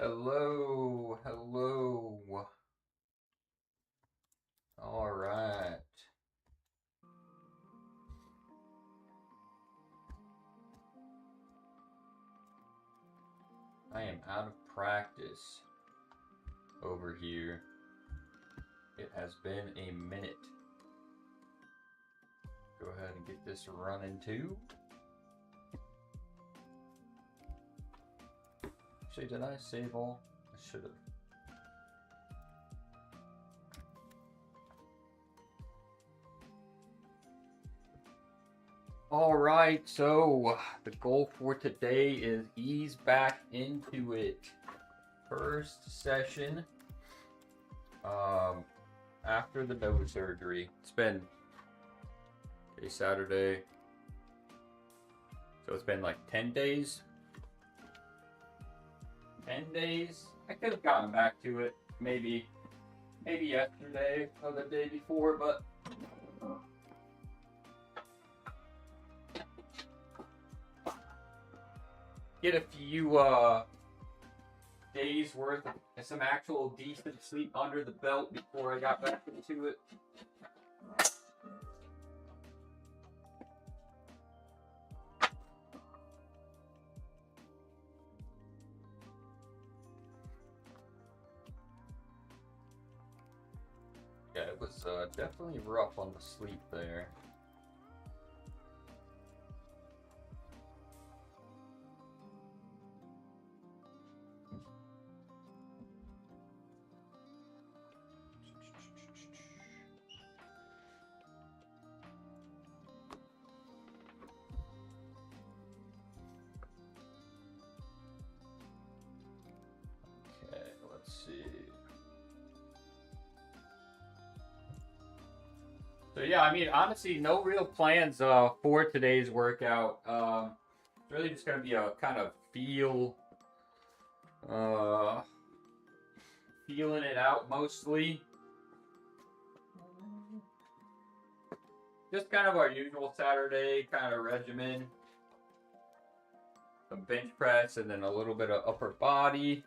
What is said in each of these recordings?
Hello, hello. All right. I am out of practice over here. It has been a minute. Go ahead and get this running too. Actually, did I save all? I should have. All right, so the goal for today is ease back into it. First session after the nose surgery. It's been Saturday, so it's been like 10 days. 10 days. I could have gotten back to it maybe yesterday or the day before, but get a few days worth of some actual decent sleep under the belt before I got back into it. Yeah, it was definitely rough on the sleep there. Okay, let's see. So yeah, I mean, honestly, no real plans for today's workout. It's really just gonna be a kind of feeling it out mostly. Just kind of our usual Saturday kind of regimen. Some bench press and then a little bit of upper body.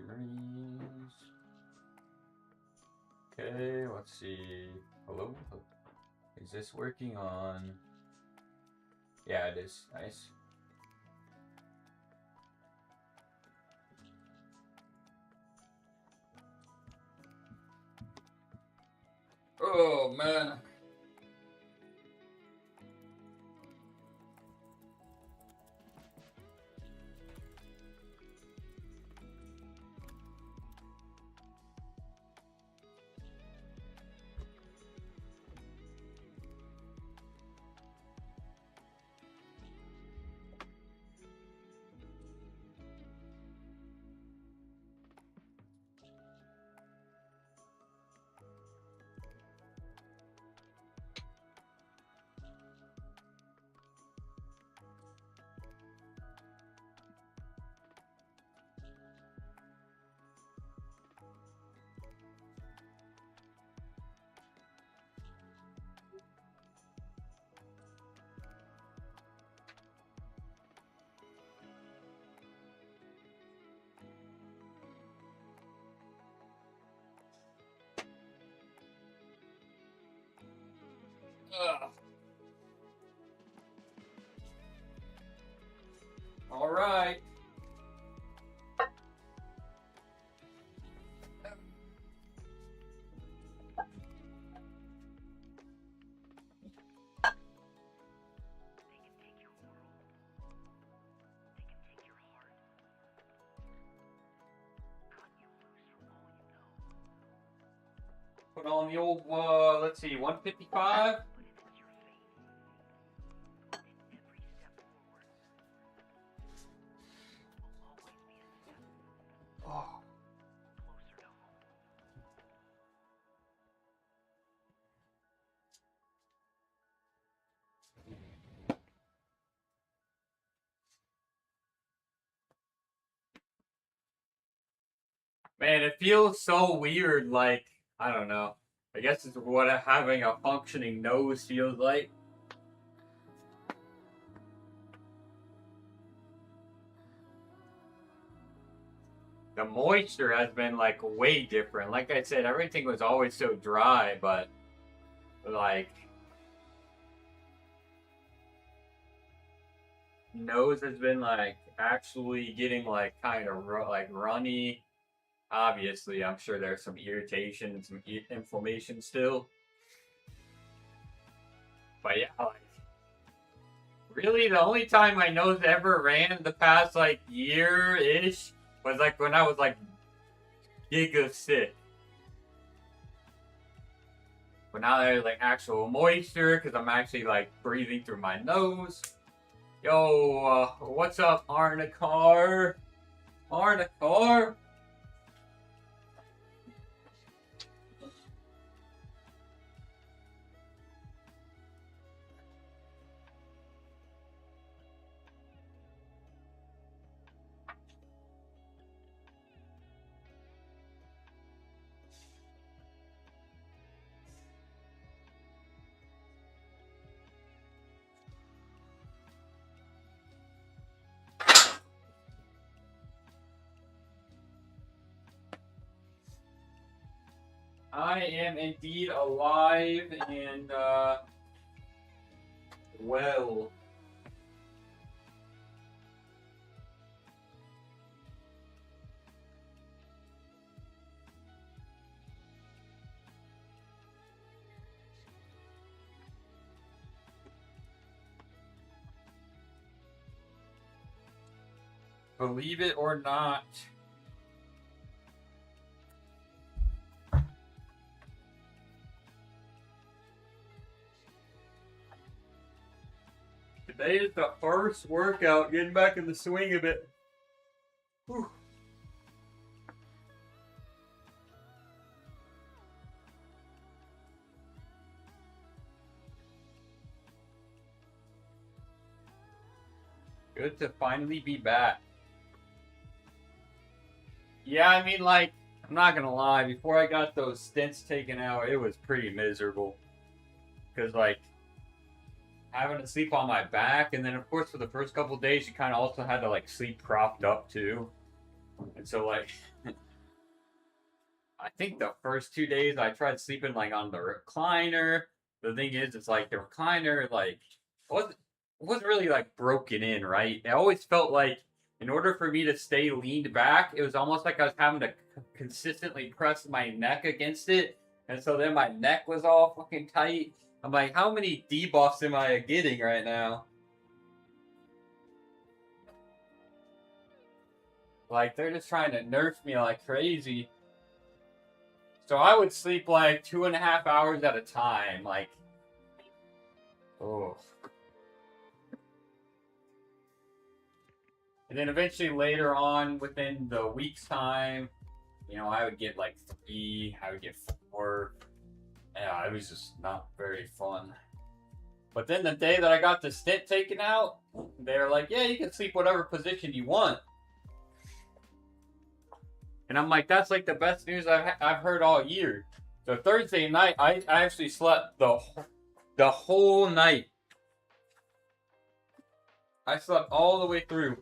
Memories. Okay, let's see. Hello? Is this working on? Yeah, it is. Nice. Oh, man. Ugh. All right. Put on the old, let's see, 155. Oh. Man, it feels so weird, like, I don't know. I guess it's what having a functioning nose feels like. The moisture has been, like, way different. Like I said, everything was always so dry, but, like, nose has been, like, actually getting, like, kind of, like, runny. Obviously, I'm sure there's some irritation and some inflammation still. But yeah, like, really, the only time my nose ever ran the past like year-ish was like when I was like giga sick. But now there's like actual moisture because I'm actually like breathing through my nose. Yo, what's up, Arnicar? Arnicar? I am indeed alive and well. Believe it or not. Today is the first workout, getting back in the swing of it. Whew. Good to finally be back. Yeah, I mean, like, I'm not gonna lie, before I got those stents taken out, it was pretty miserable. Because, like, having to sleep on my back, and then, of course, for the first couple of days, you kind of also had to, like, sleep propped up, too. And so, like, I think the first 2 days I tried sleeping, like, on the recliner. The thing is, it's like, the recliner, like, wasn't really, like, broken in, right? It always felt like, in order for me to stay leaned back, it was almost like I was having to consistently press my neck against it. And so then my neck was all fucking tight. I'm like, how many debuffs am I getting right now? Like, they're just trying to nerf me like crazy. So I would sleep like 2.5 hours at a time. Like, oh. And then eventually later on, within the week's time, you know, I would get like 3, I would get 4. Yeah, it was just not very fun. But then the day that I got the stent taken out, they were like, yeah, you can sleep whatever position you want. And I'm like, that's like the best news I've heard all year. So Thursday night, I actually slept the whole night. I slept all the way through.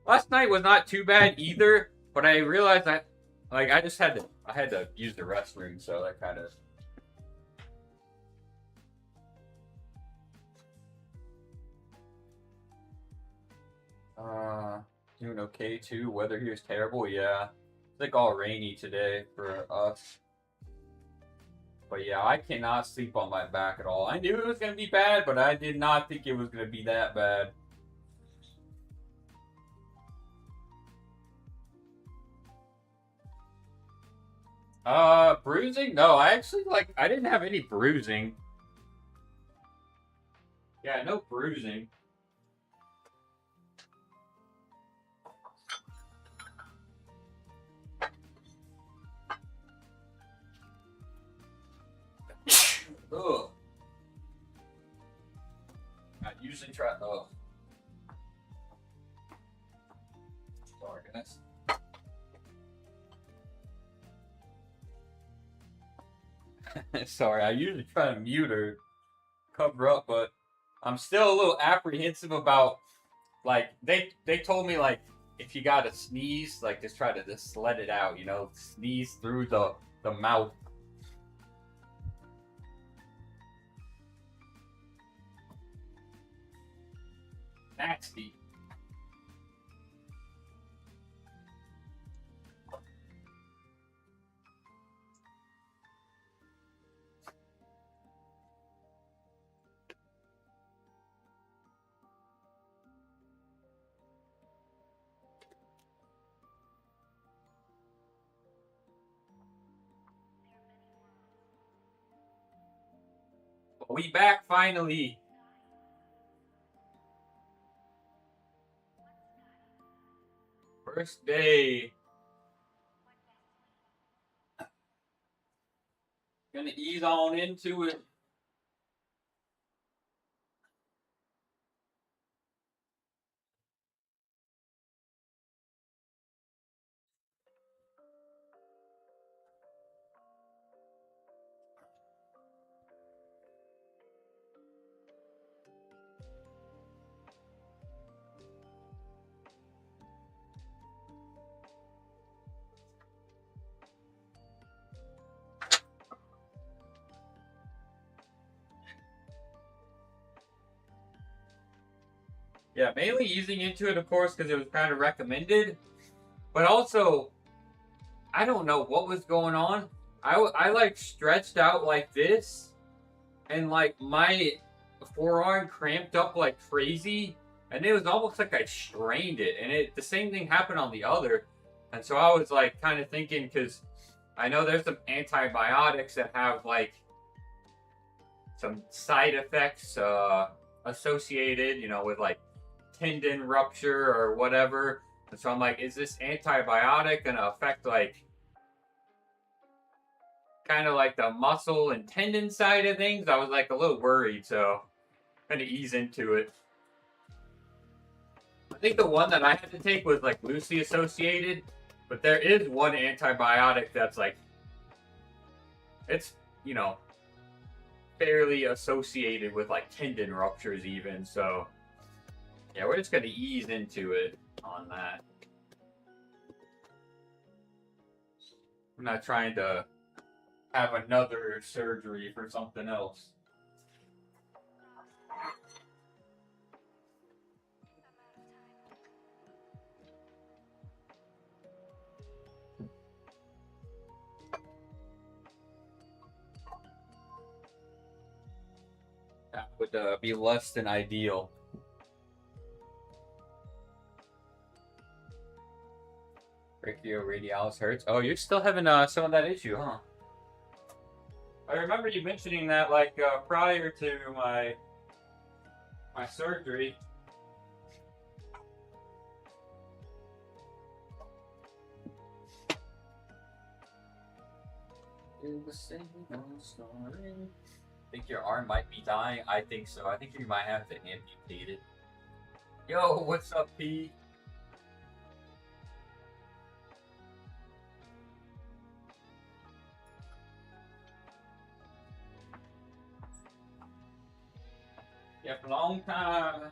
Last night was not too bad either, but I realized that, like, I had to use the restroom, so that kind of. Doing okay too. Weather here is terrible. Yeah, it's like all rainy today for us. But yeah, I cannot sleep on my back at all. I knew it was gonna be bad, but I did not think it was gonna be that bad. Bruising? No, I didn't have any bruising. Yeah, no bruising. Ugh. I usually try. Oh, sorry, guys. Sorry, I usually try to mute or cover up, but I'm still a little apprehensive about like they told me like if you gotta sneeze, like just try to just let it out, you know, sneeze through the mouth. Nasty. We back finally. First day. Gonna ease on into it. Yeah, mainly easing into it, of course, because it was kind of recommended. But also, I don't know what was going on. I like stretched out like this, and like my forearm cramped up like crazy, and it was almost like I strained it. And the same thing happened on the other, and so I was like kind of thinking because I know there's some antibiotics that have like some side effects associated, you know, with like tendon rupture or whatever. And so I'm like, is this antibiotic gonna affect like kind of like the muscle and tendon side of things? I was like a little worried, so kind of ease into it. I think the one that I had to take was like loosely associated, but there is one antibiotic that's like it's you know fairly associated with like tendon ruptures even. So yeah, we're just gonna ease into it on that. I'm not trying to have another surgery for something else. That would be less than ideal. Brachioradialis hurts. Oh, you're still having some of that issue, huh? I remember you mentioning that like prior to my surgery. Think your arm might be dying? I think so. I think you might have to amputate it. Yo, what's up, P? Yeah, for a long time.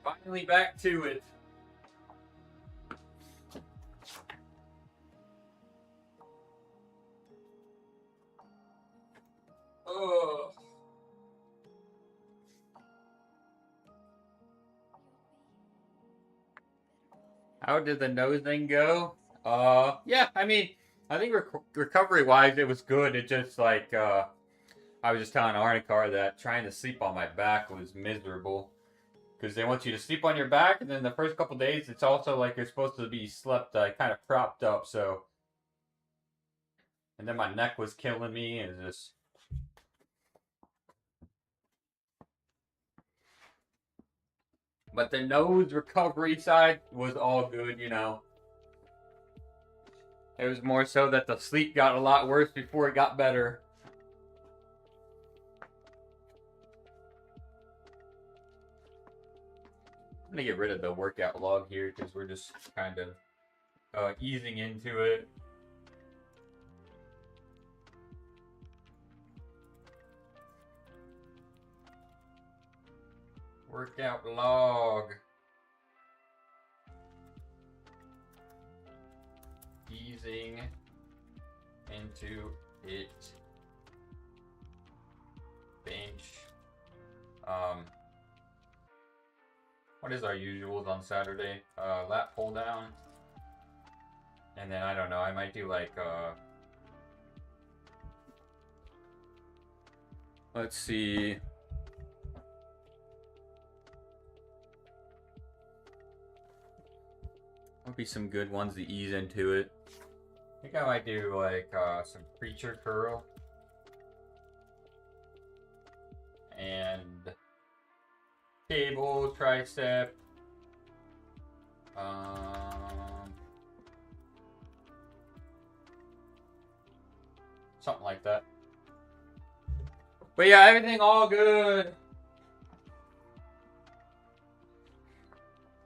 Finally back to it. Oh. How did the nose thing go? Yeah, I mean, I think recovery wise, it was good. It just like, I was just telling Arnicar that trying to sleep on my back was miserable. Because they want you to sleep on your back, and then the first couple days, it's also like you're supposed to be slept kind of propped up, so. And then my neck was killing me, and just. But the nose recovery side was all good, you know. It was more so that the sleep got a lot worse before it got better. I'm gonna get rid of the workout log here because we're just kind of easing into it. Workout log. Easing into it. Bench. What is our usuals on Saturday? Lat pull down. And then I don't know, I might do like let's see. Would be some good ones to ease into it. I think I might do like some preacher curl and cable tricep. Something like that. But yeah, everything all good.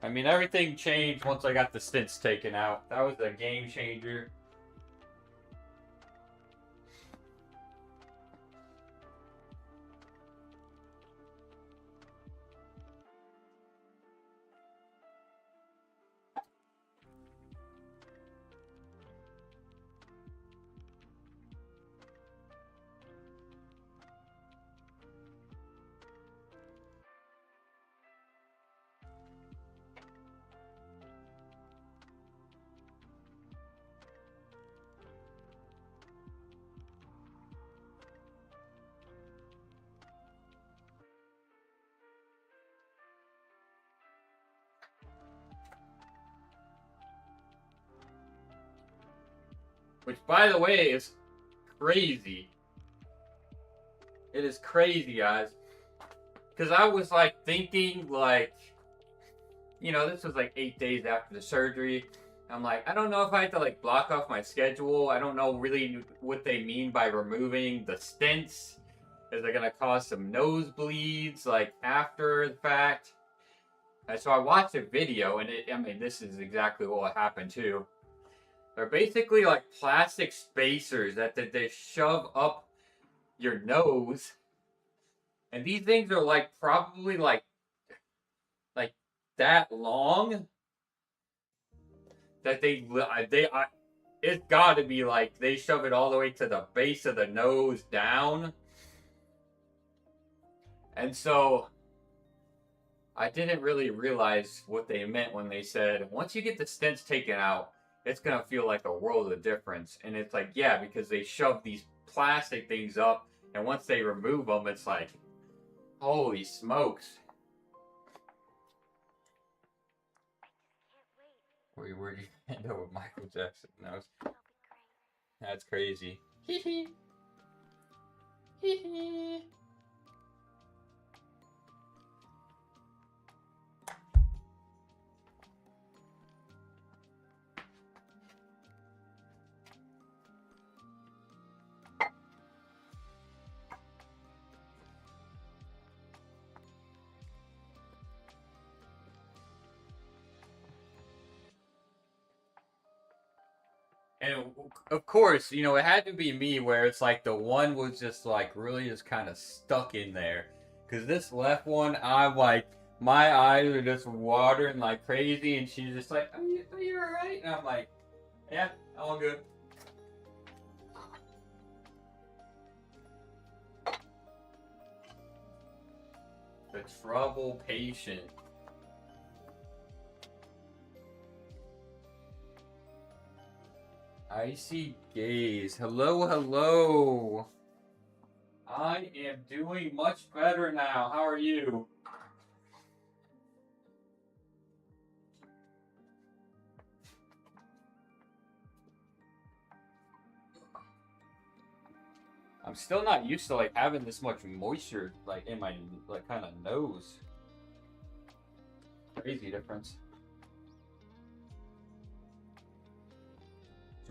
I mean, everything changed once I got the stents taken out. That was a game changer. Which, by the way, is crazy. It is crazy, guys. Because I was, like, thinking, like, you know, this was, like, 8 days after the surgery. I'm like, I don't know if I have to, like, block off my schedule. I don't know really what they mean by removing the stents. Is it going to cause some nosebleeds, like, after the fact? And so I watched a video, and I mean, this is exactly what happened, too. They're basically like plastic spacers that they shove up your nose, and these things are like probably like that long that it's got to be like they shove it all the way to the base of the nose down, and so I didn't really realize what they meant when they said once you get the stents taken out, it's gonna feel like a world of difference. And it's like, yeah, because they shove these plastic things up, and once they remove them, it's like, holy smokes. Where do you end up with Michael Jackson nose? That's crazy. Hee hee. Hee hee. And of course, you know, it had to be me where it's like the one was just like really just kind of stuck in there. Because this left one, I'm like, my eyes are just watering like crazy, and she's just like, are you alright? And I'm like, yeah, all good. The trouble patient. Icy gaze. Hello, hello. I am doing much better now. How are you? I'm still not used to like having this much moisture like in my like kind of nose. Crazy difference.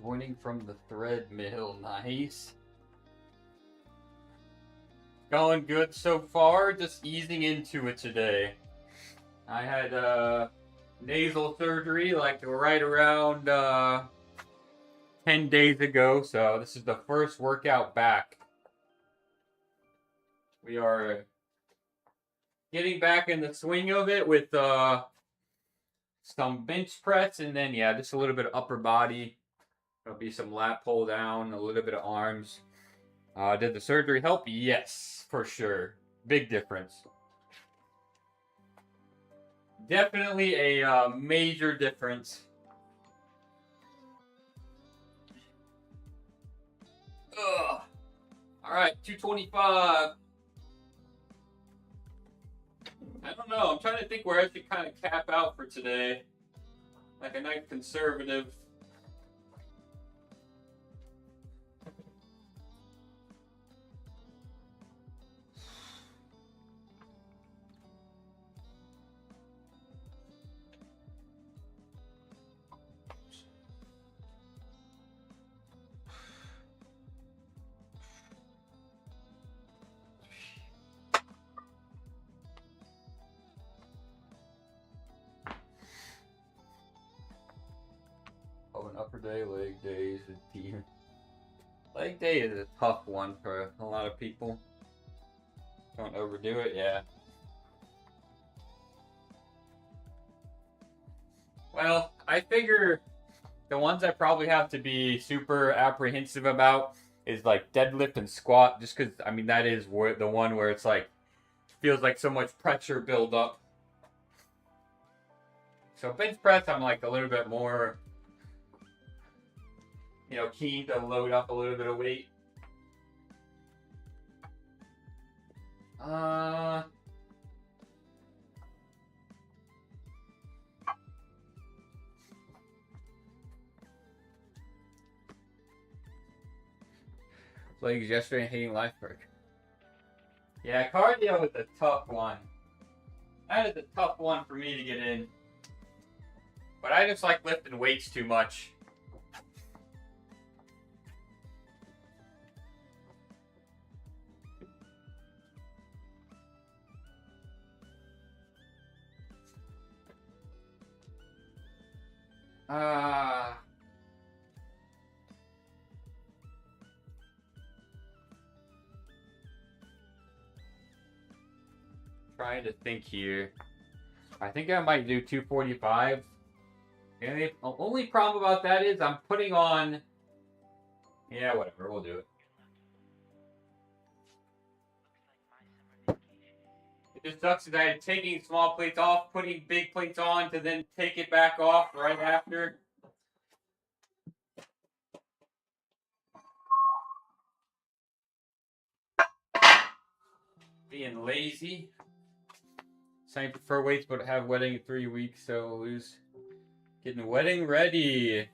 Joining from the treadmill, nice. Going good so far, just easing into it today. I had nasal surgery like right around 10 days ago, so this is the first workout back. We are getting back in the swing of it with some bench press, and then yeah, just a little bit of upper body. There'll be some lat pull down, a little bit of arms. Did the surgery help? Yes, for sure. Big difference. Definitely a major difference. Ugh. All right, 225. I don't know. I'm trying to think where I should kind of cap out for today. Like a nice conservative. Oh, an upper day, leg days, team. Leg day is a tough one for a lot of people. Don't overdo it, yeah. Well, I figure the ones I probably have to be super apprehensive about is like deadlift and squat, just because I mean that is where the one where it's like feels like so much pressure build up. So bench press, I'm like a little bit more, keen to load up a little bit of weight. Legs yesterday and hating life perk. Yeah, cardio is a tough one. That is a tough one for me to get in. But I just like lifting weights too much. Trying to think here. I think I might do 245. And the only problem about that is I'm putting on... Yeah, whatever. We'll do it. It just sucks that I'm taking small plates off, putting big plates on, to then take it back off right after. Being lazy. Some prefer weights but have wedding in 3 weeks, so lose. Getting wedding ready.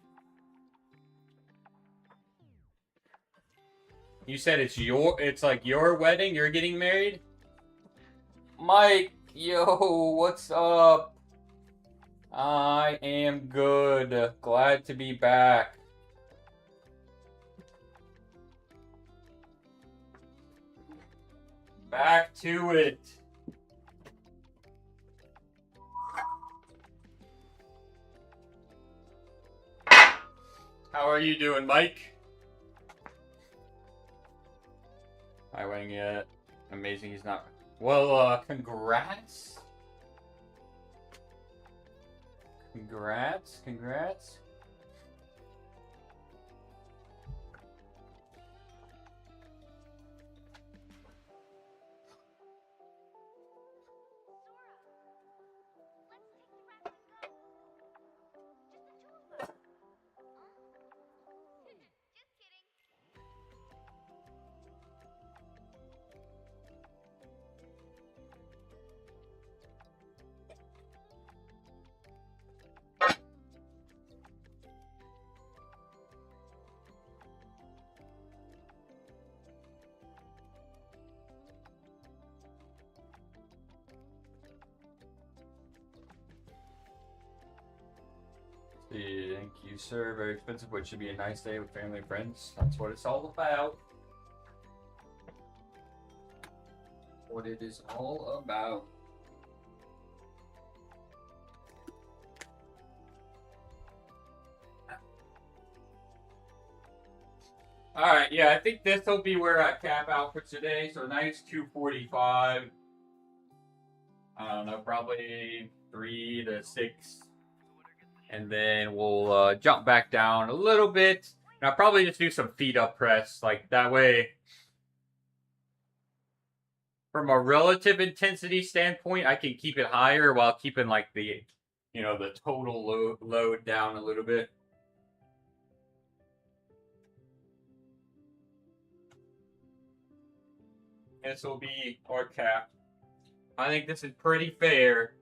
You said it's like your wedding, you're getting married? Mike, yo, what's up? I am good. Glad to be back. Back to it. How are you doing, Mike? Hi, wedding yet. Amazing he's not. Well, congrats. Congrats. Thank you, sir. Very expensive, but it should be a nice day with family and friends. That's what it's all about. What it is all about. Alright, yeah, I think this will be where I cap out for today. So nice 245. I don't know, probably 3 to 6. And then we'll jump back down a little bit. And I'll probably just do some feet up press. Like that way, from a relative intensity standpoint, I can keep it higher while keeping like the, the total load down a little bit. This will be our cap. I think this is pretty fair.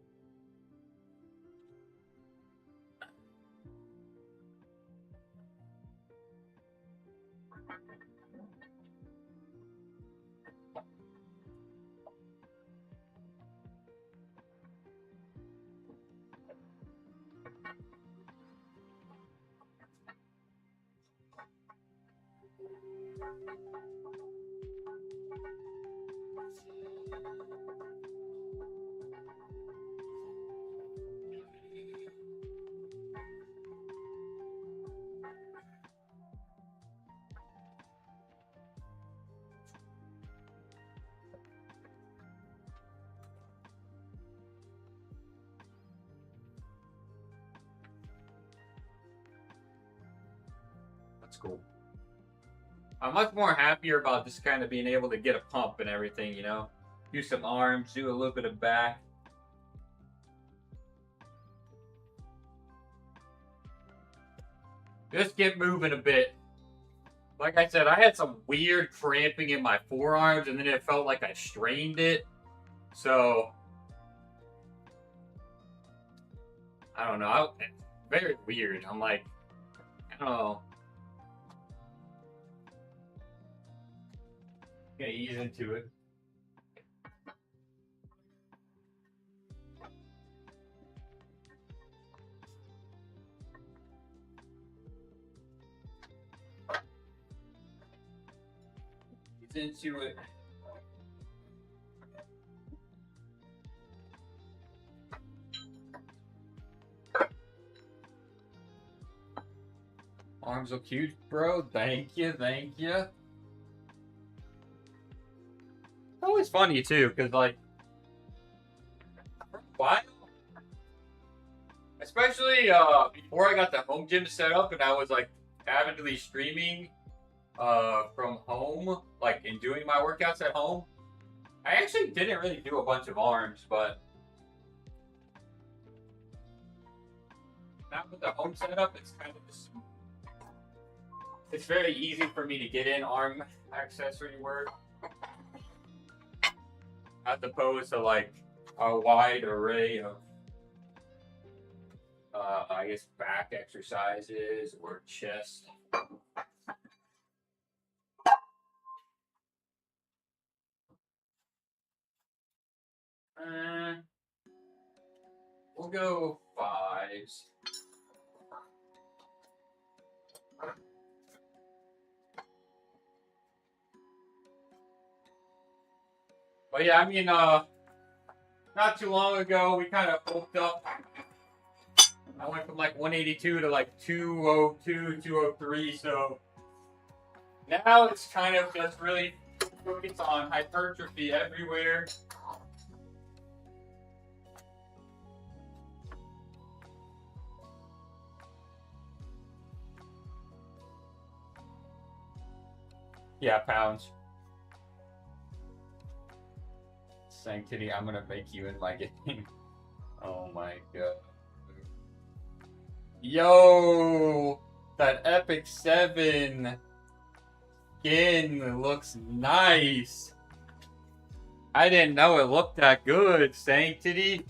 That's cool. I'm much more happier about just kind of being able to get a pump and everything, Do some arms, do a little bit of back. Just get moving a bit. Like I said, I had some weird cramping in my forearms, and then it felt like I strained it. So, I don't know. Very weird. I'm like, I don't know. Gonna ease into it. Ease into it. Arms look cute, bro. Thank you, thank you. Always funny too, because like, for a while, especially before I got the home gym set up and I was like avidly streaming from home, like and doing my workouts at home, I actually didn't really do a bunch of arms, but now with the home setup, it's kind of just, it's very easy for me to get in arm accessory work, as opposed to like a wide array of I guess back exercises or chest. We'll go 5s. But yeah, I mean, not too long ago, we kind of bulked up. I went from like 182 to like 202, 203. So now it's kind of just really focused on hypertrophy everywhere. Yeah, pounds. Sanctity, I'm gonna make you in my game. Oh my god. Yo! That Epic 7 skin looks nice. I didn't know it looked that good, Sanctity.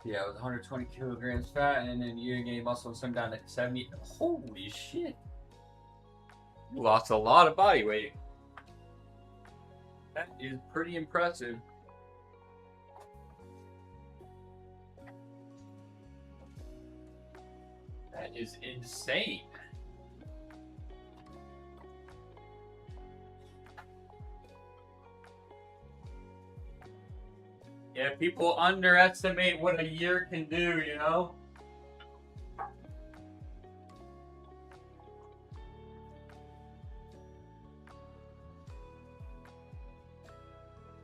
Yeah, it was 120 kilograms fat, and then you gained muscle and slim down to 70. Holy shit. You lost a lot of body weight. That is pretty impressive. That is insane. Yeah, people underestimate what a year can do, you know?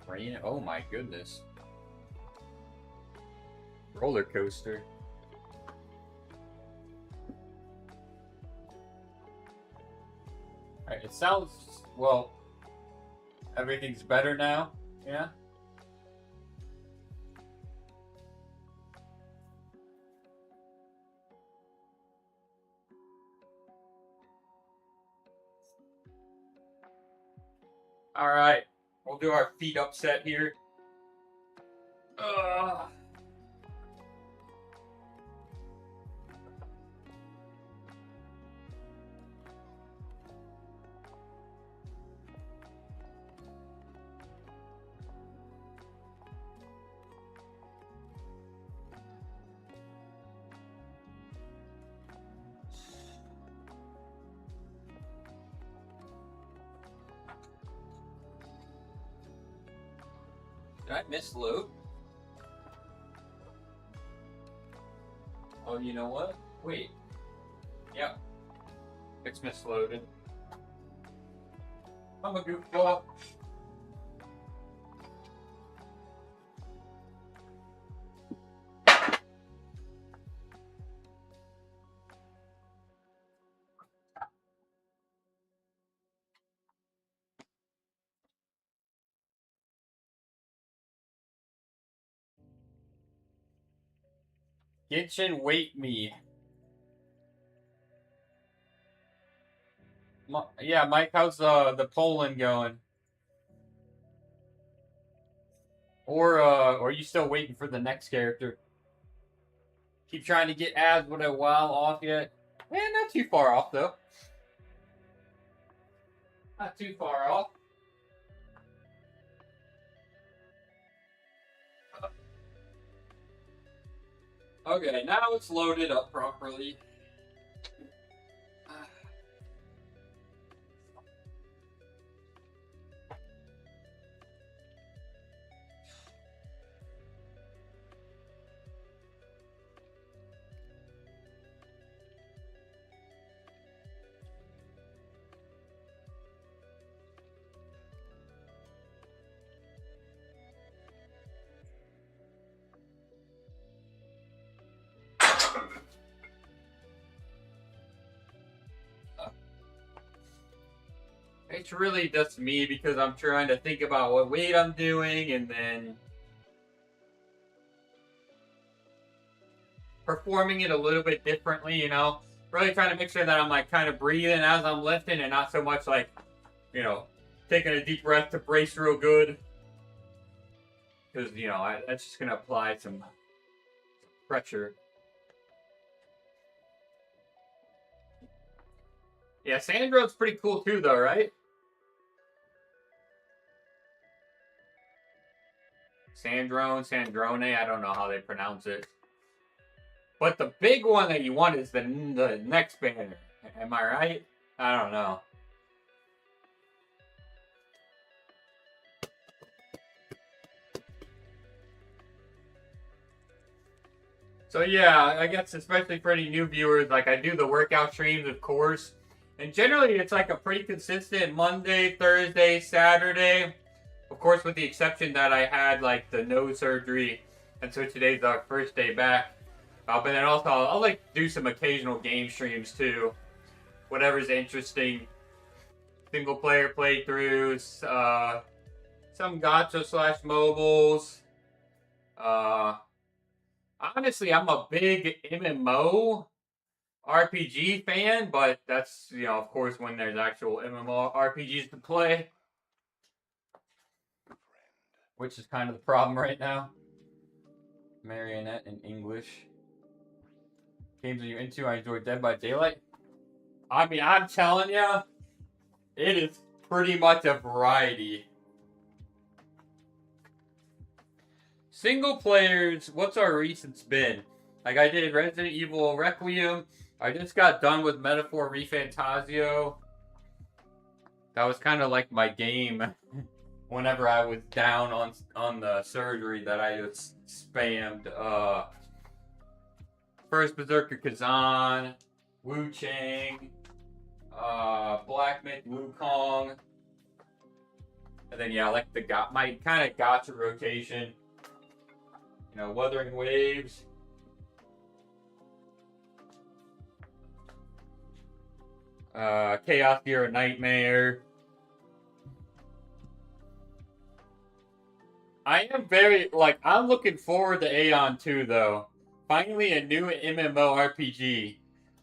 Rain, oh my goodness. Roller coaster. Alright, it sounds, well, everything's better now. Yeah? Alright, we'll do our feet up set here. Ugh. Did I misload? Oh, you know what? Wait. Yep. It's misloaded. I'm a goofball. Genshin, wait me. Yeah, Mike, how's the Poland going? Or are you still waiting for the next character? Keep trying to get ads with a while off yet? Not too far off though. Not too far off. Okay, now it's loaded up properly. It's really just me because I'm trying to think about what weight I'm doing and then performing it a little bit differently, you know? Really trying to make sure that I'm like kind of breathing as I'm lifting and not so much like, you know, taking a deep breath to brace real good. Because, you know, that's just going to apply some pressure. Yeah, Sandro's pretty cool too, though, right? Sandrone, Sandrone, I don't know how they pronounce it. But the big one that you want is the next banner. Am I right? I don't know. So yeah, I guess especially for any new viewers, like I do the workout streams, of course. And generally it's like a pretty consistent Monday, Thursday, Saturday. Of course, with the exception that I had like the nose surgery. And so today's our first day back. But then also, I'll like do some occasional game streams too. Whatever's interesting. Single player playthroughs, some gacha slash mobiles. Uh, Honestly, I'm a big MMO RPG fan, but that's, you know, of course, when there's actual MMO RPGs to play, which is kind of the problem right now. Marionette in English. Games are you into? I enjoy Dead by Daylight. I mean, I'm telling you, it is pretty much a variety. Single players, what's our recent been? Like I did Resident Evil Requiem, I just got done with Metaphor ReFantasio. That was kind of like my game whenever I was down on the surgery that I just spammed. First Berserker Kazan, Wu Chang, Black Myth Wukong, and then yeah, I like my kind of gotcha rotation. You know, Wuthering Waves. Chaos Hero Nightmare. I am I'm looking forward to Aeon 2 though. Finally a new MMORPG.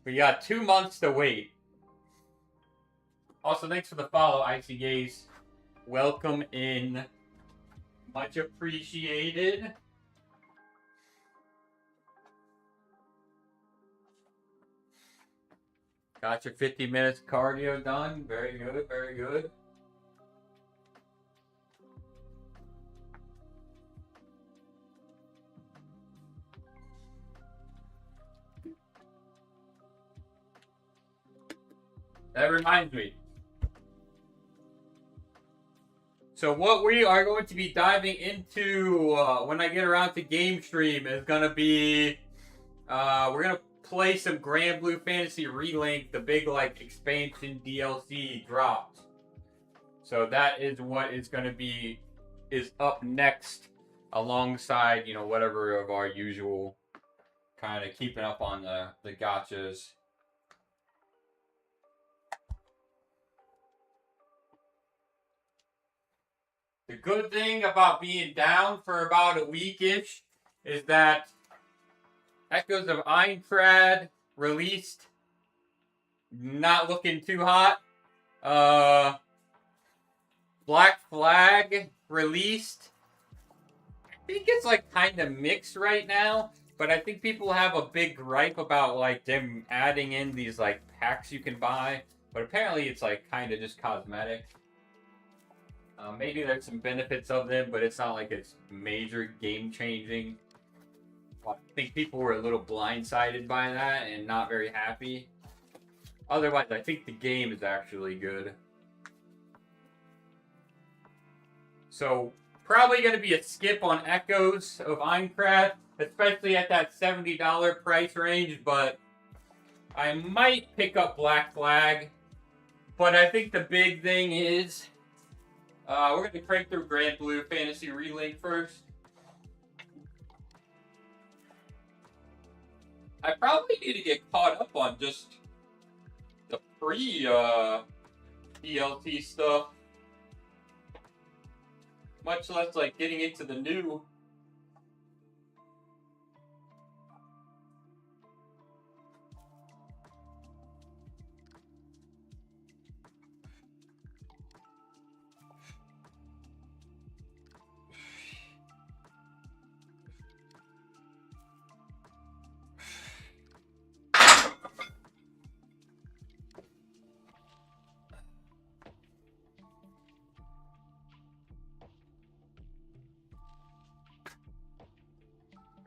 We got 2 months to wait. Also, thanks for the follow, Icy Gaze. Welcome in. Much appreciated. Got your 50 minutes cardio done. Very good, very good. That reminds me. So what we are going to be diving into when I get around to game stream is going to be, we're going to play some Grand Blue Fantasy Relink, the big like expansion DLC dropped. So that is what is going to be, is up next alongside, you know, whatever of our usual kind of keeping up on the gotchas. The good thing about being down for about a week-ish is that Echoes of Eintrad released, not looking too hot. Black Flag released. I think it's like kind of mixed right now, but I think people have a big gripe about like them adding in these like packs you can buy, but apparently it's like kind of just cosmetic. Maybe there's some benefits of them, but it's not like it's major game changing. I think people were a little blindsided by that and not very happy. Otherwise, I think the game is actually good. So, probably going to be a skip on Echoes of Eintracht, especially at that $70 price range, but I might pick up Black Flag. But I think the big thing is, we're going to crank through Grand Blue Fantasy Relink first. I probably need to get caught up on just the pre-DLC stuff. Much less like getting into the new.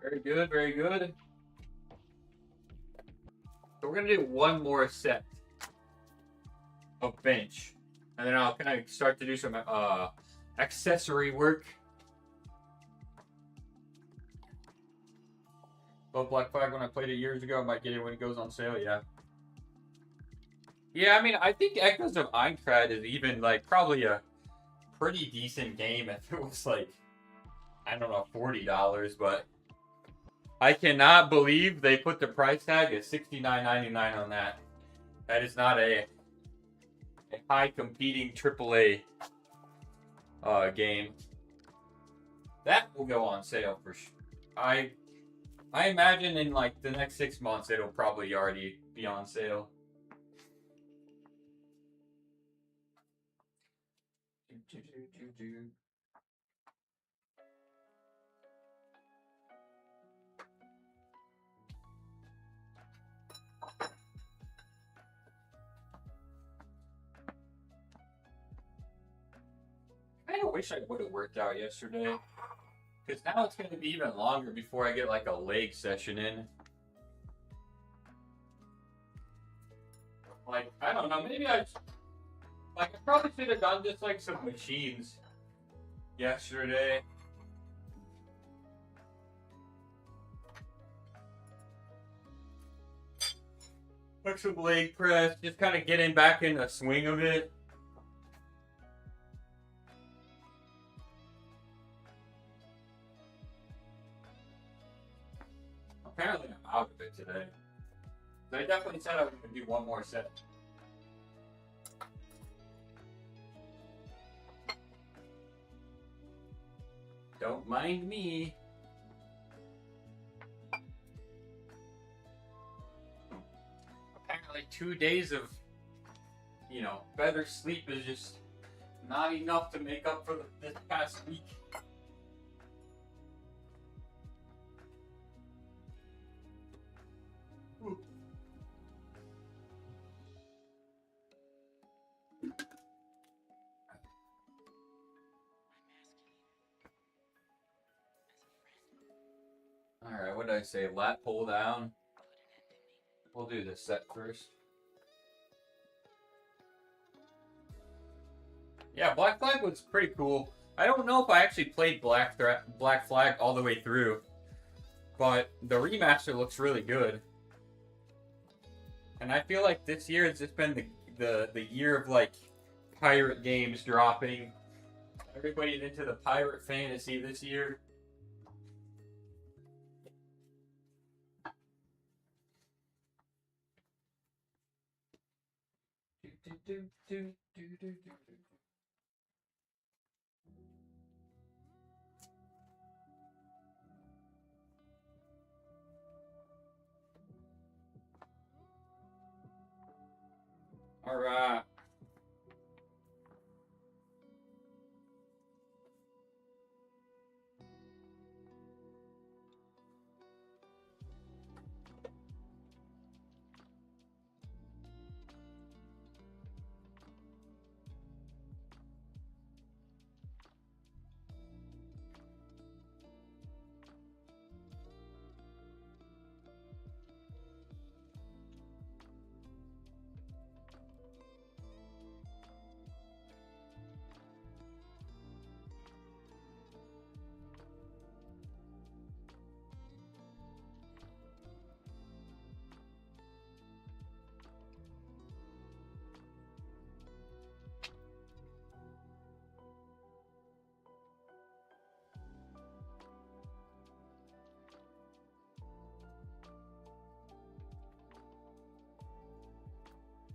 Very good, very good. So we're gonna do one more set of bench, and then I'll kind of start to do some accessory work. But Black Flag, when I played it years ago, I might get it when it goes on sale. Yeah. Yeah, I mean, I think Echoes of Eintracht is even like probably a pretty decent game if it was like, I don't know, $40, but I cannot believe they put the price tag at $69.99 on that. That is not a high competing AAA game. That will go on sale for sure. I imagine in like the next 6 months it'll probably already be on sale. I kind of wish I would have worked out yesterday. Because now it's going to be even longer before I get like a leg session in. don't know. Maybe I probably should have done just like some machines yesterday. Like some leg press, just kind of getting back in the swing of it. Apparently I'm out of it today. I definitely said I was going to do one more set. Don't mind me. Apparently 2 days of, better sleep is just not enough to make up for this past week. Alright, what did I say? Lat pull down. We'll do this set first. Yeah, Black Flag was pretty cool. I don't know if I actually played Black Flag all the way through, but the remaster looks really good. And I feel like this year has just been the year of like pirate games dropping. Everybody's into the pirate fantasy this year. All right.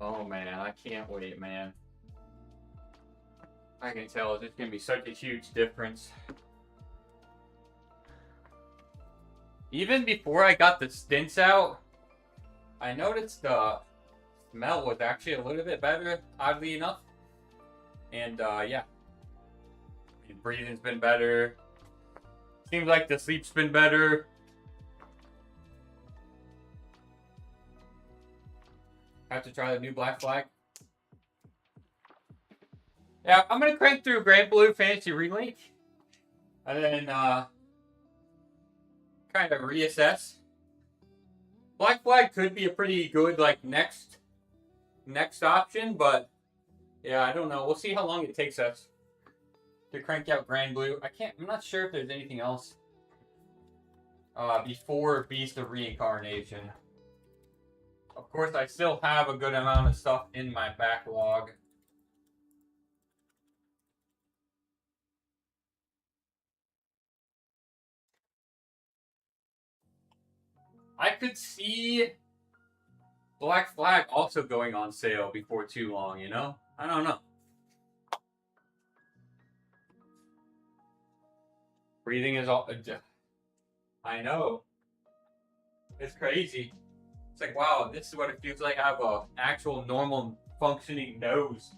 Oh man, I can't wait, man. I can tell it's gonna be such a huge difference. Even before I got the stints out, I noticed the smell was actually a little bit better, oddly enough. And yeah, the breathing's been better. Seems like the sleep's been better. Have to try the new Black Flag. Yeah, I'm gonna crank through Grand Blue Fantasy Relink, and then kind of reassess. Black Flag could be a pretty good like next option, but yeah, I don't know. We'll see how long it takes us to crank out Grand Blue. I'm not sure if there's anything else before Beast of Reincarnation. Of course, I still have a good amount of stuff in my backlog. I could see Black Flag also going on sale before too long, you know? I don't know. Breathing is all... I know. It's crazy. It's like, wow, this is what it feels like. I have an actual normal functioning nose.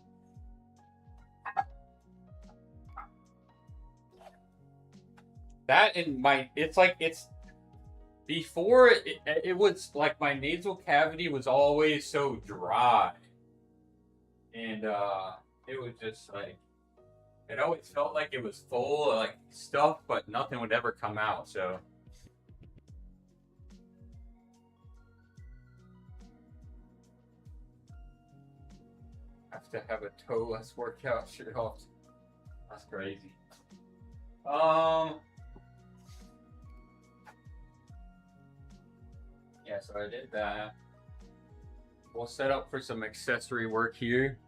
That and it's before it was like my nasal cavity was always so dry. And it was just like, it always felt like it was full of like stuff, but nothing would ever come out, so. to have a toe-less workout shirt off. That's crazy. Yeah, so I did that. We'll set up for some accessory work here.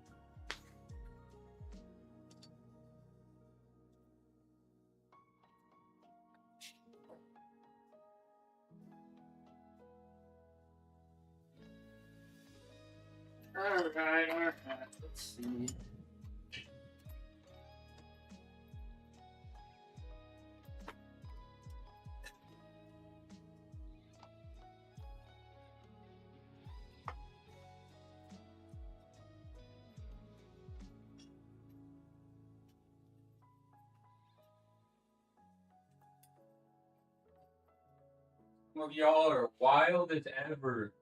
Alright. Let's see. Some of y'all are wild as ever.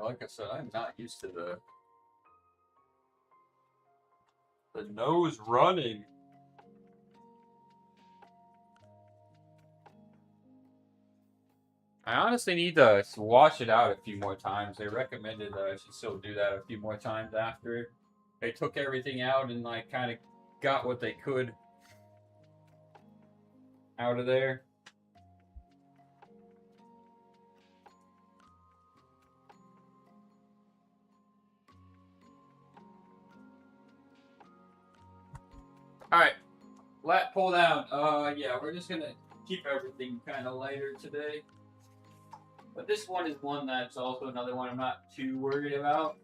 Like I said, I'm not used to the nose running. I honestly need to wash it out a few more times. They recommended that I should still do that a few more times after they took everything out and like kind of got what they could out of there. All right, lat pull down. Yeah, we're just gonna keep everything kind of lighter today. But this one is one that's also another one I'm not too worried about.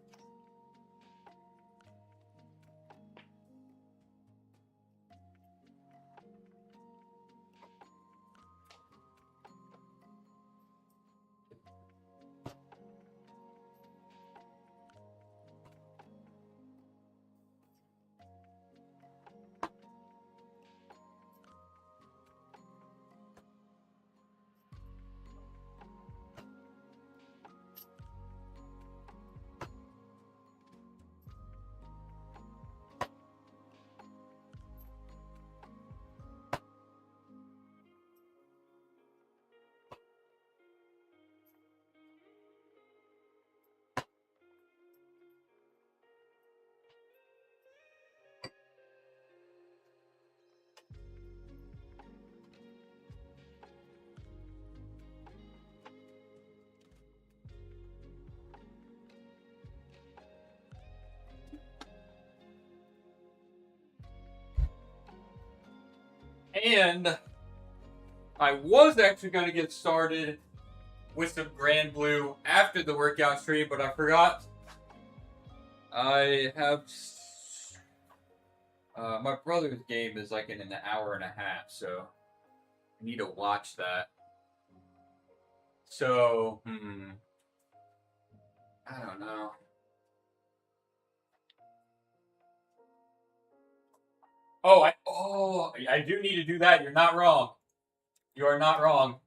And I was actually going to get started with some Grand Blue after the workout stream, but I forgot. I have my brother's game is like in an hour and a half, so I need to watch that. So, I don't know. I do need to do that. You're not wrong. You are not wrong.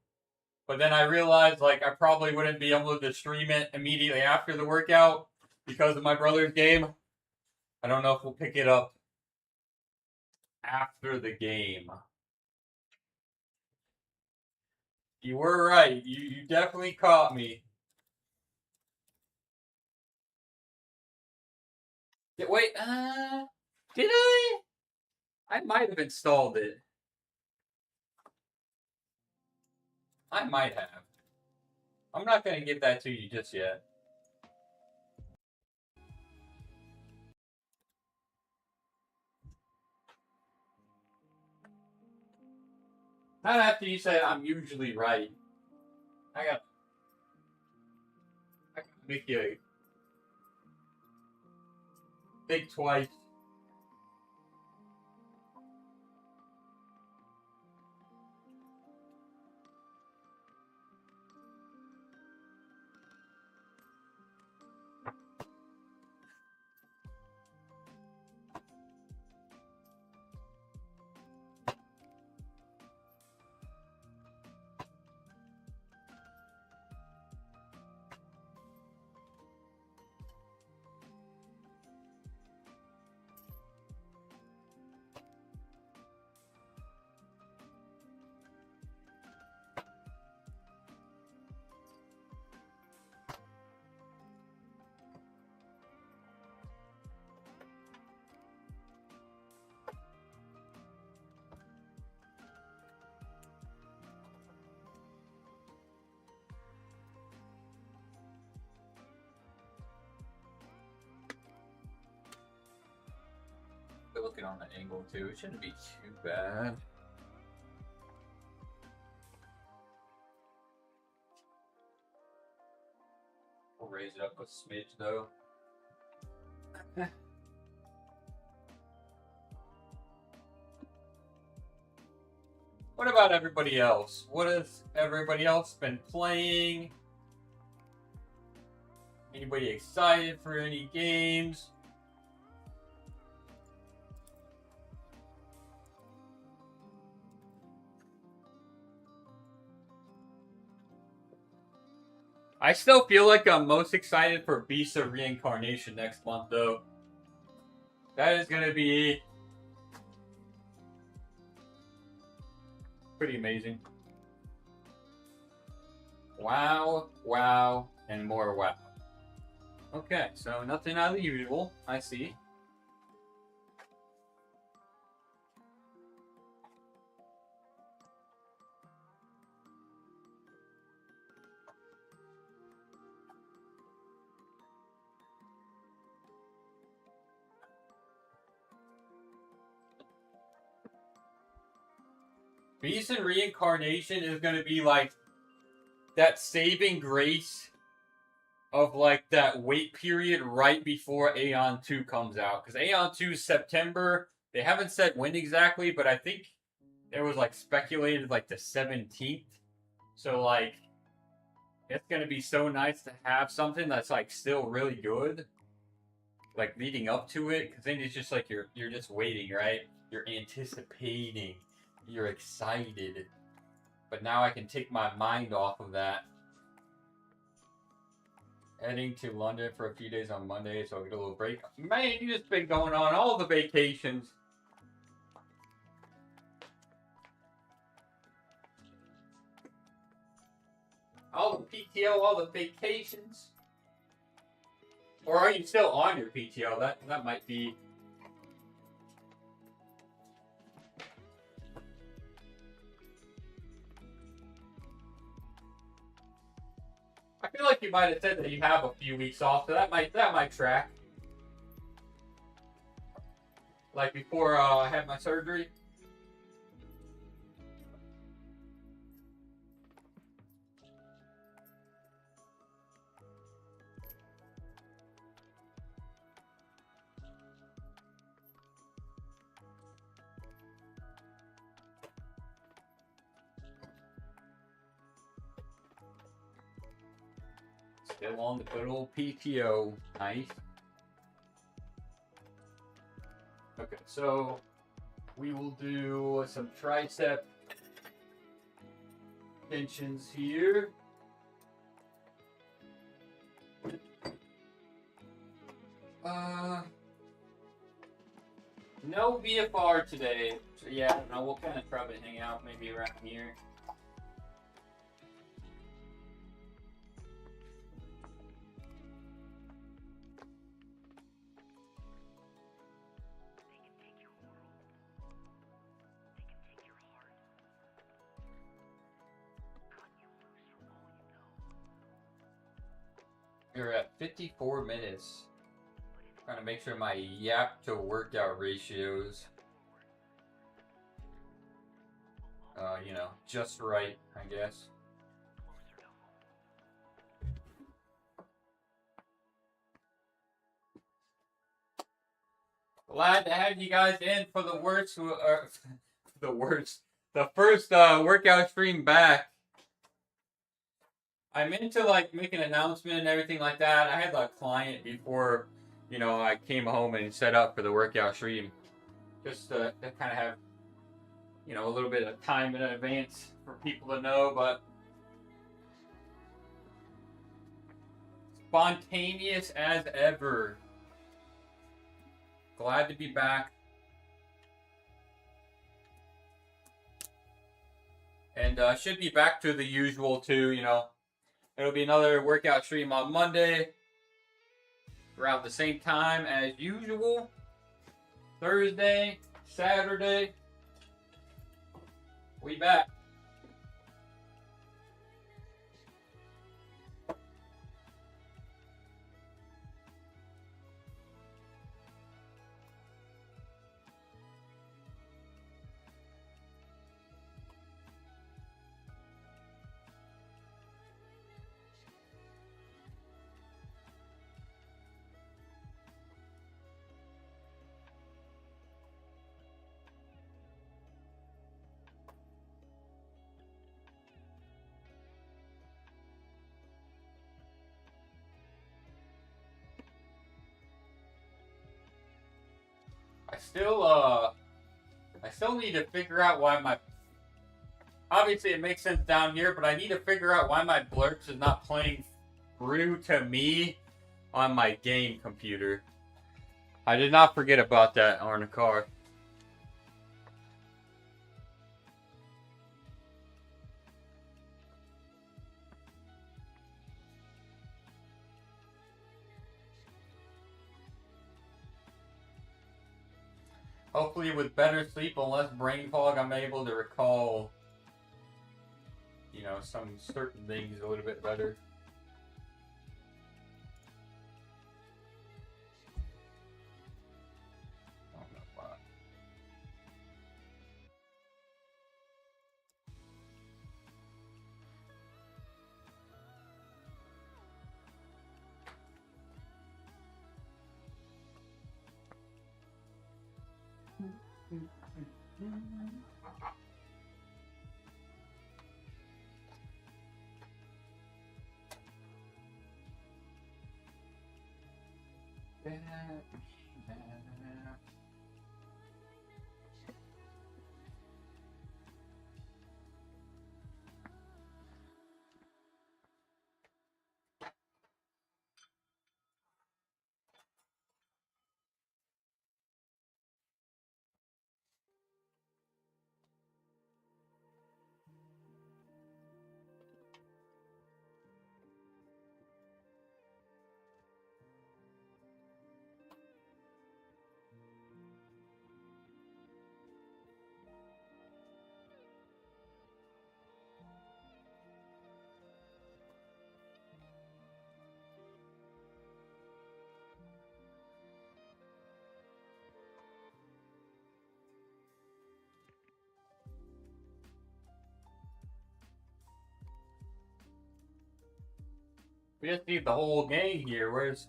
But then I realized like I probably wouldn't be able to stream it immediately after the workout because of my brother's game. I don't know if we'll pick it up after the game. You were right. You definitely caught me. Wait, did I? I might have installed it. I might have. I'm not going to give that to you just yet. Not after you said I'm usually right. I got to make you think twice. looking on the angle too. It shouldn't be too bad. We'll raise it up a smidge though. What about everybody else? What has everybody else been playing? Anybody excited for any games? I still feel like I'm most excited for Beast of Reincarnation next month, though. That is going to be pretty amazing. Wow, wow, and more wow. Okay, so nothing out of the usual, I see. Beast and Reincarnation is going to be like that saving grace of like that wait period right before Aeon 2 comes out. Because Aeon 2 is September. They haven't said when exactly, but I think it was like speculated like the 17th. So like it's going to be so nice to have something that's like still really good. Like leading up to it. Because then it's just like you're just waiting, right? You're anticipating. You're excited. But now I can take my mind off of that. Heading to London for a few days on Monday, so I'll get a little break. Man, you just been going on all the vacations. All the PTO, all the vacations. Or are you still on your PTO? That might be... I feel like you might have said that you have a few weeks off, so that might track. Like before I had my surgery. Still on the good old PTO. Nice. Okay, so we will do some tricep tensions here. No VFR today. So yeah, no, we'll kind of probably hang out maybe around here. We're at 54 minutes. Trying to make sure my yap to workout ratios, you know, just right, I guess. Glad to have you guys in for the worst, the first workout stream back. I meant to like make an announcement and everything like that. I had a client before, you know, I came home and set up for the workout stream, just to kind of have, you know, a little bit of time in advance for people to know. But spontaneous as ever. Glad to be back. And should be back to the usual too, you know. It'll be another workout stream on Monday. Around the same time as usual. Thursday, Saturday. We back. I still need to figure out why my. Obviously, it makes sense down here, but I need to figure out why my blurps is not playing through to me on my game computer. I did not forget about that on the car. Hopefully, with better sleep and less brain fog, I'm able to recall, some certain things a little bit better. I don't know why. We just need the whole gang here. Where's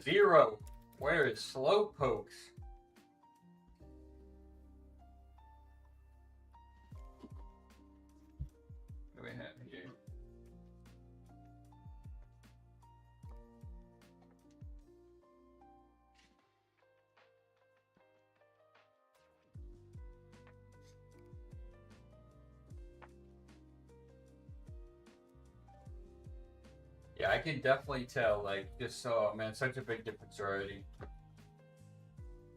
Zero? Where is Slowpokes? What do we have here? Yeah, I can definitely tell, man, such a big difference already.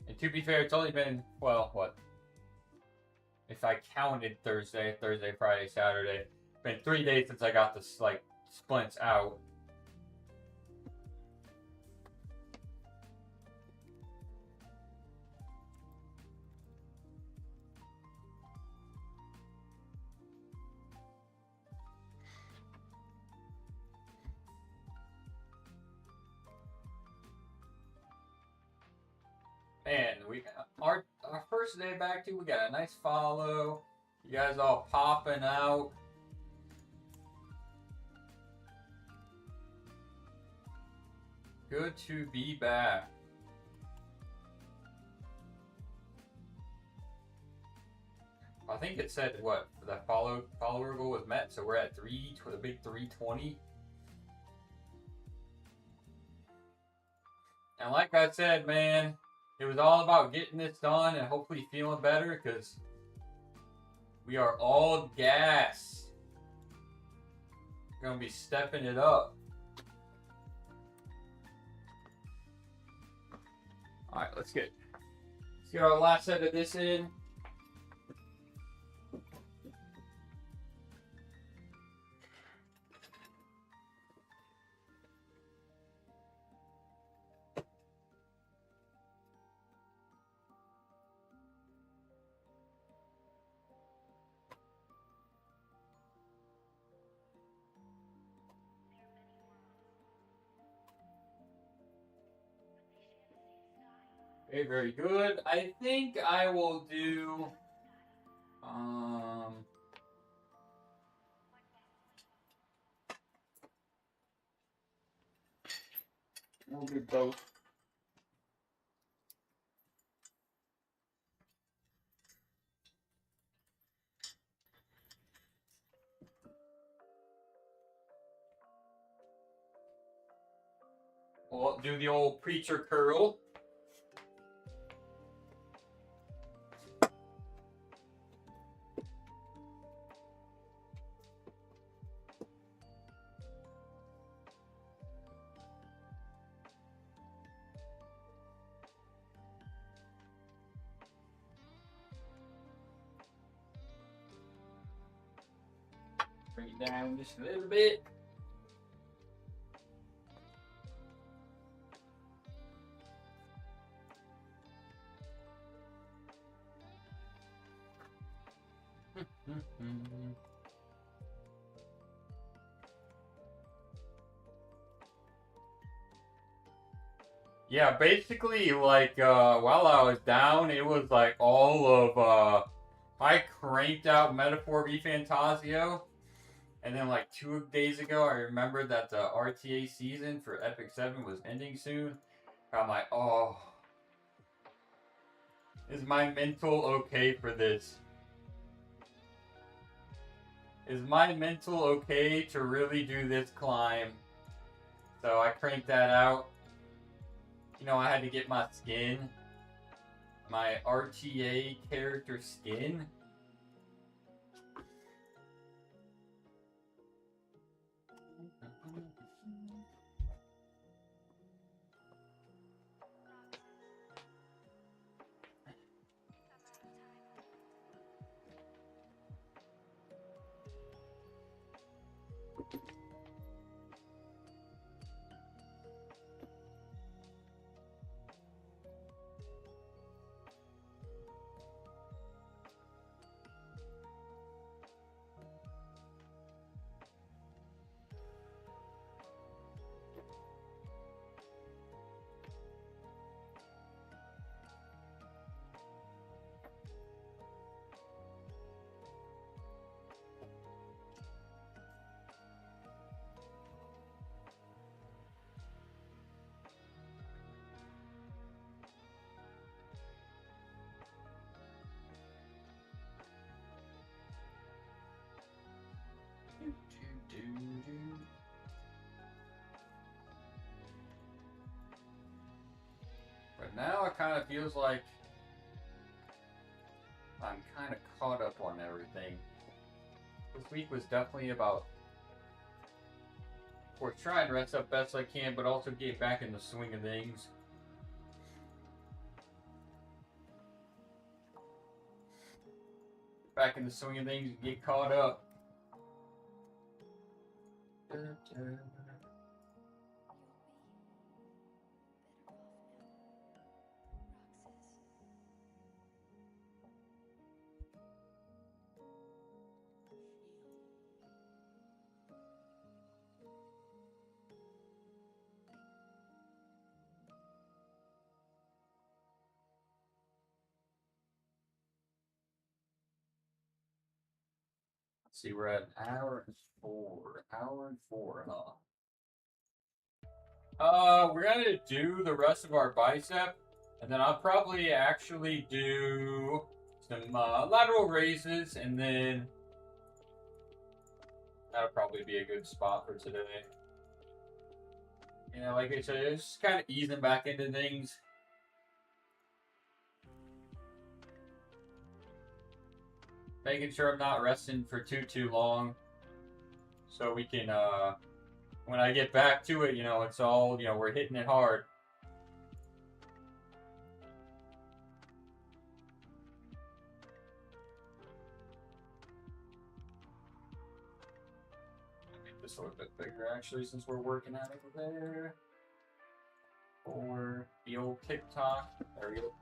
And to be fair, it's only been, well, what? If I counted Thursday, Friday, Saturday, it's been 3 days since I got this, splints out. Man, our first day back too, we got a nice follow. You guys all popping out. Good to be back. I think it said what that follower goal was met, so we're at the big 320. And like I said, man, it was all about getting this done and hopefully feeling better because we are all gas. We're gonna be stepping it up. All right, let's get our last set of this in. Okay, very good. I think I will do. We'll do both. We'll do the old preacher curl. Bring it down just a little bit. Yeah, basically, like, while I was down, it was like all of, I cranked out Metaphor v Fantasio, and then like 2 days ago, I remembered that the RTA season for Epic 7 was ending soon. I'm like, oh, is my mental okay for this? Is my mental okay to really do this climb? So I cranked that out. You know, I had to get my skin. My RTA character skin. But now it kind of feels like I'm kind of caught up on everything. This week was definitely about, of course, try and rest up best I can, but also get back in the swing of things. Back in the swing of things, get caught up. Let's see, we're at an hour and 4. Hour and 4, huh? We're gonna do the rest of our bicep, and then I'll probably actually do some lateral raises, and then that'll probably be a good spot for today. You know, like I said, just kind of easing back into things. Making sure I'm not resting for too long, so we can, when I get back to it, you know, it's all, you know, we're hitting it hard. Make this a little bit bigger, actually, since we're working out over there. Or the old TikTok. There we go.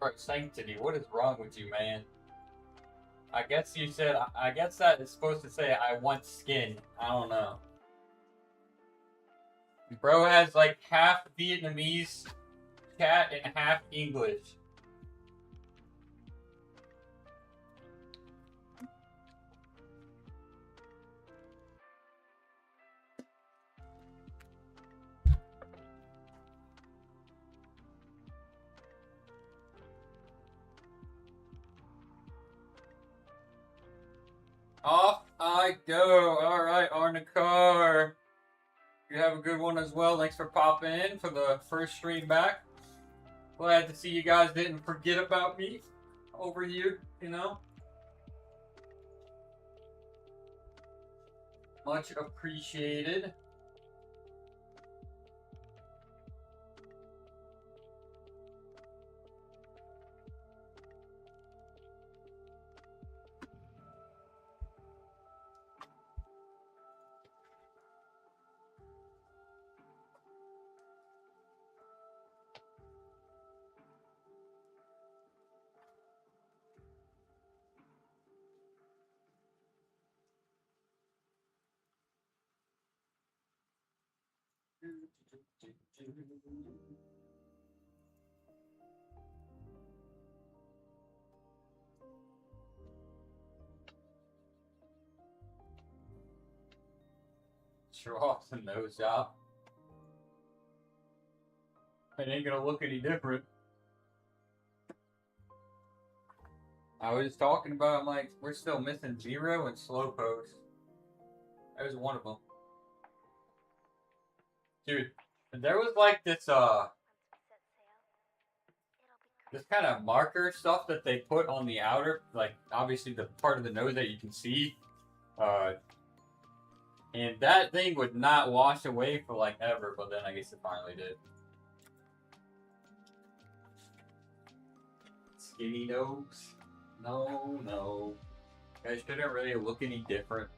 Right, Sanctity, what is wrong with you, man? I guess you said, I guess that is supposed to say, I want skin. I don't know. Bro has like half Vietnamese chat and half English. I go. All right, Arnikar. You have a good one as well. Thanks for popping in for the first stream back. Glad to see you guys didn't forget about me over here, you know. Much appreciated. Draw the nose out. It ain't gonna look any different. I was talking about, I'm like, we're still missing 0 and slow post. That was one of them. Dude, there was like this kind of marker stuff that they put on the outer, like obviously the part of the nose that you can see. And that thing would not wash away for like ever, but then I guess it finally did. Skinny nose? No, no. Guys shouldn't really look any different.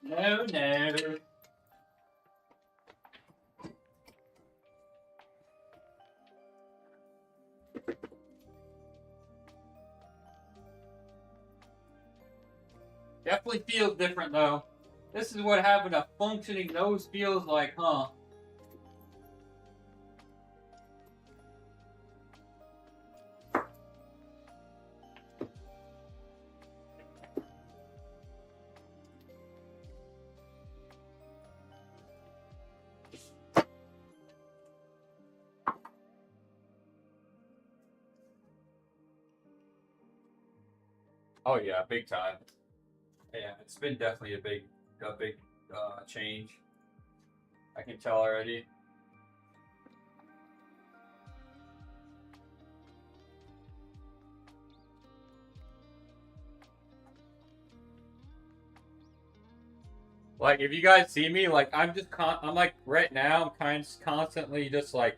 No, no. Definitely feels different though. This is what having a functioning nose feels like, huh? Oh yeah, big time. Yeah, it's been definitely a big change. I can tell already. Like, if you guys see me, like, I'm like, right now, I'm constantly just, like,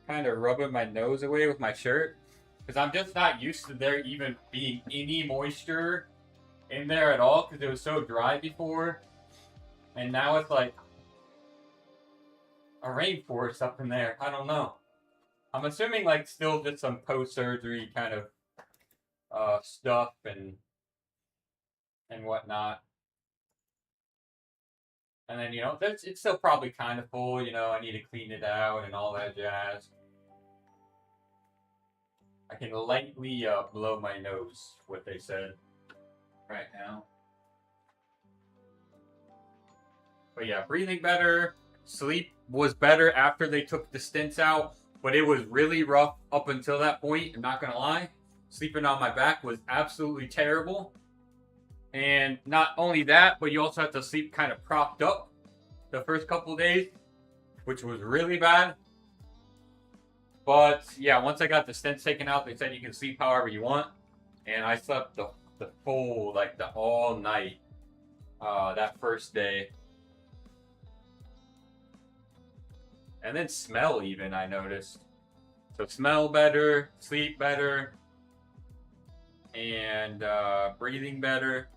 kind of rubbing my nose away with my shirt. Because I'm just not used to there even being any moisture in there at all, because it was so dry before. And now it's like a rainforest up in there. I don't know. I'm assuming, like, still just some post-surgery kind of stuff and whatnot. And then, you know, it's still probably kind of full, you know, I need to clean it out and all that jazz. I can lightly blow my nose, what they said right now. But yeah, breathing better. Sleep was better after they took the stents out, but it was really rough up until that point, I'm not going to lie. Sleeping on my back was absolutely terrible. And not only that, but you also have to sleep kind of propped up the first couple of days, which was really bad. But yeah, once I got the stents taken out, they said you can sleep however you want. And I slept the full, like the all night that first day. And then smell even, I noticed. So smell better, sleep better, and breathing better.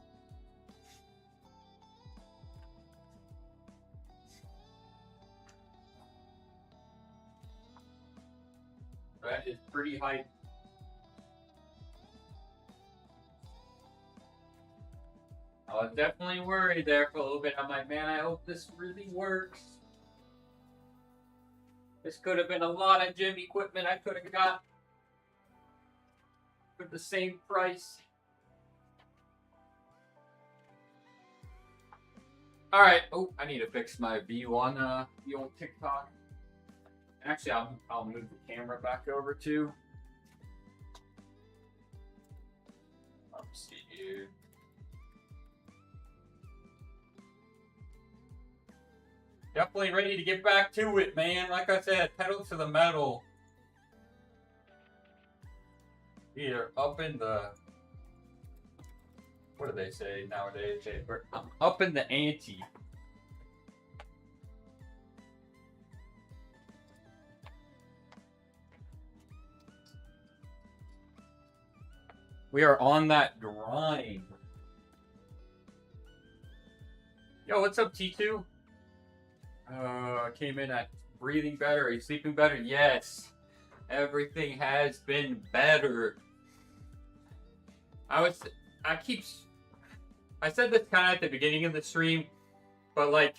That is pretty hype. I was definitely worried there for a little bit. I'm like, man, I hope this really works. This could have been a lot of gym equipment I could have got for the same price. All right. Oh, I need to fix my view on TikTok. Actually, I'll move the camera back over too. Let's see here. Definitely ready to get back to it, man. Like I said, pedal to the metal. Either up in the, what do they say nowadays? I'm up in the ante. We are on that grind. Yo, what's up, T2? Came in at breathing better. Are you sleeping better? Yes. Everything has been better. I said this kind of at the beginning of the stream, but like,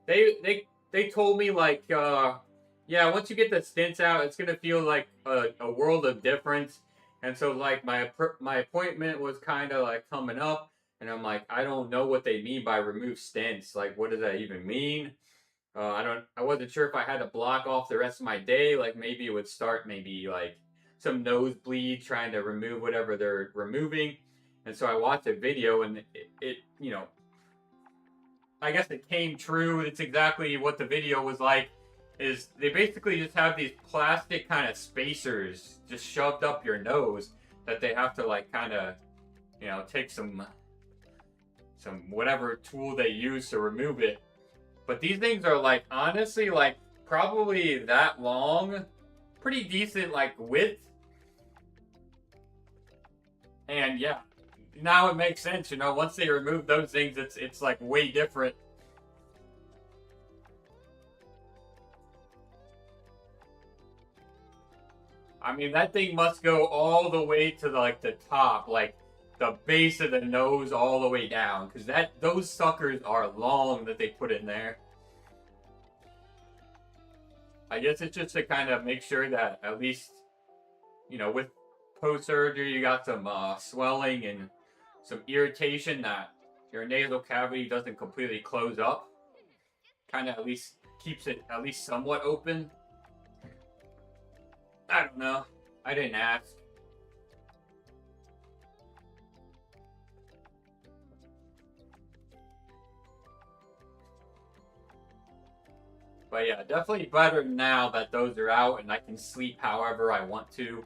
they told me like, yeah, once you get the stints out, it's gonna feel like a world of difference. And so like my appointment was kind of like coming up, and I'm like, I don't know what they mean by remove stents. Like, what does that even mean? I wasn't sure if I had to block off the rest of my day. Like maybe it would start maybe like some nosebleed trying to remove whatever they're removing. And so I watched a video, and it you know, I guess it came true. It's exactly what the video was like. Is they basically just have these plastic kind of spacers just shoved up your nose that they have to like kind of, take some whatever tool they use to remove it. But these things are like honestly like probably that long, pretty decent like width. And yeah, now it makes sense, once they remove those things, it's like way different. I mean, that thing must go all the way to the top, like the base of the nose all the way down, because those suckers are long that they put in there. I guess it's just to kind of make sure that at least, with post-surgery, you got some swelling and some irritation that your nasal cavity doesn't completely close up. Kind of at least keeps it at least somewhat open. I don't know. I didn't ask. But yeah, definitely better now that those are out and I can sleep however I want to.